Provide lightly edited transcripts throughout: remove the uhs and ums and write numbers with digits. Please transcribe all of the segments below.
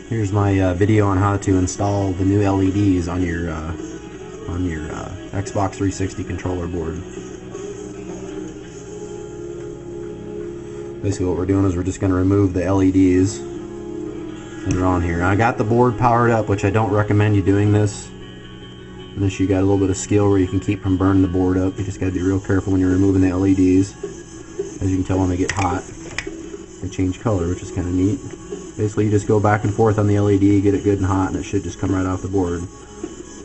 Here's my video on how to install the new LEDs on your Xbox 360 controller board. Basically what we're doing is we're just going to remove the LEDs that are on here. Now, I got the board powered up, which I don't recommend you doing this unless you got a little bit of skill where you can keep from burning the board up. You just got to be real careful when you're removing the LEDs. As you can tell, when they get hot, they change color, which is kind of neat. Basically, you just go back and forth on the LED, get it good and hot, and it should just come right off the board.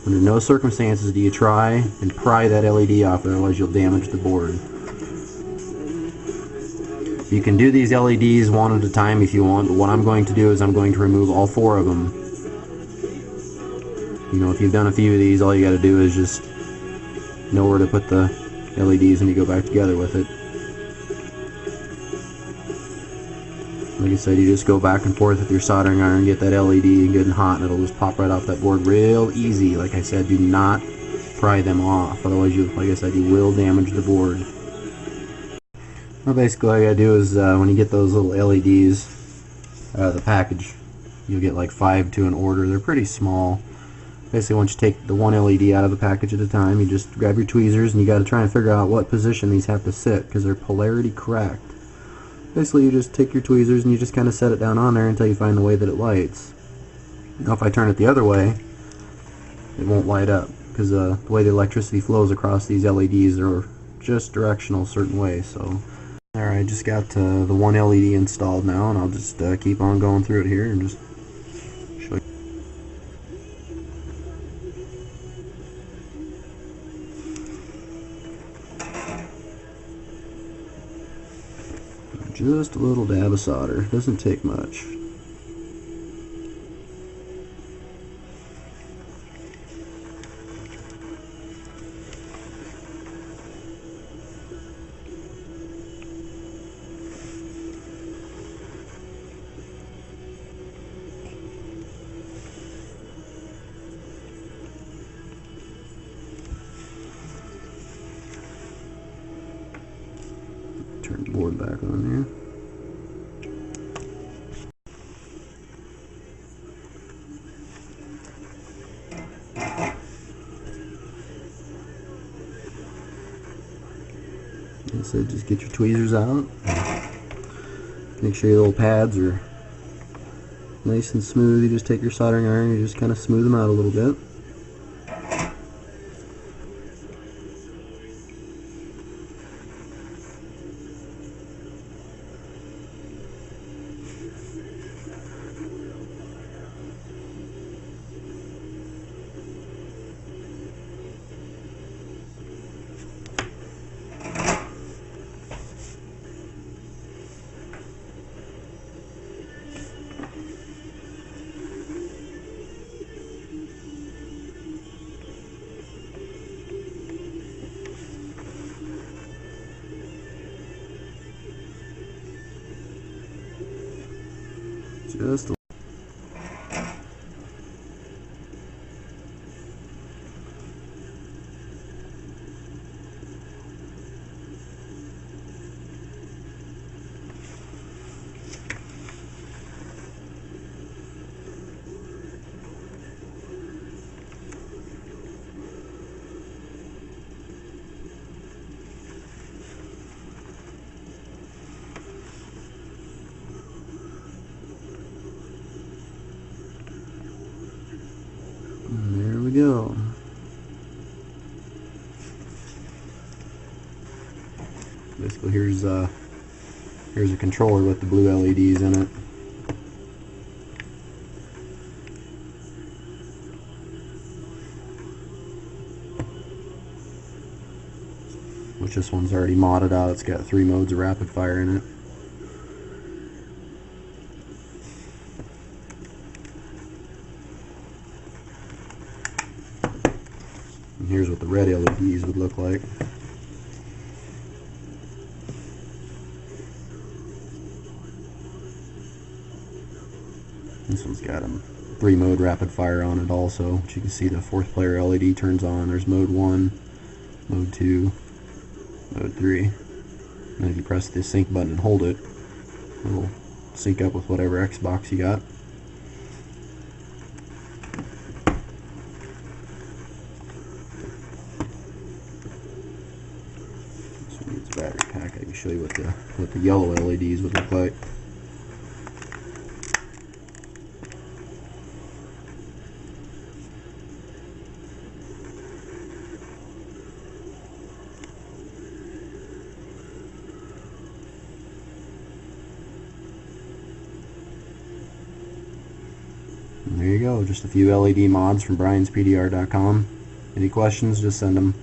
Under no circumstances do you try and pry that LED off, otherwise you'll damage the board. You can do these LEDs one at a time if you want, but what I'm going to do is I'm going to remove all 4 of them. You know, if you've done a few of these, all you got to do is just know where to put the LEDs and you go back together with it. Like I said, you just go back and forth with your soldering iron, get that LED good and hot, and it'll just pop right off that board real easy. Like I said, do not pry them off, otherwise like I said, you will damage the board. Well, basically all you gotta do is when you get those little LEDs out of the package, you'll get like 5 to an order. They're pretty small. Basically, once you take the one LED out of the package at a time, you just grab your tweezers and you gotta try and figure out what position these have to sit, because they're polarity correct. Basically, you just take your tweezers and you just kind of set it down on there until you find the way that it lights. Now, if I turn it the other way, it won't light up, because the way the electricity flows across these LEDs are just directional a certain way. So, alright, just got the one LED installed now, and I'll just keep on going through it here and just show you. Just a little dab of solder, doesn't take much. Turn the board back on there. So just get your tweezers out. Make sure your little pads are nice and smooth. You just take your soldering iron and you just kind of smooth them out a little bit. Just a go. Basically, here's a controller with the blue LEDs in it. Which this one's already modded out. It's got 3 modes of rapid fire in it. And here's what the red LEDs would look like. This one's got 3 mode rapid fire on it also, which you can see the 4th player LED turns on. There's mode 1, mode 2, mode 3. And then if you press the sync button and hold it, it'll sync up with whatever Xbox you got. battery pack. I can show you what the yellow LEDs would look like. And there you go, just a few LED mods from briansptr.com. Any questions, just send them.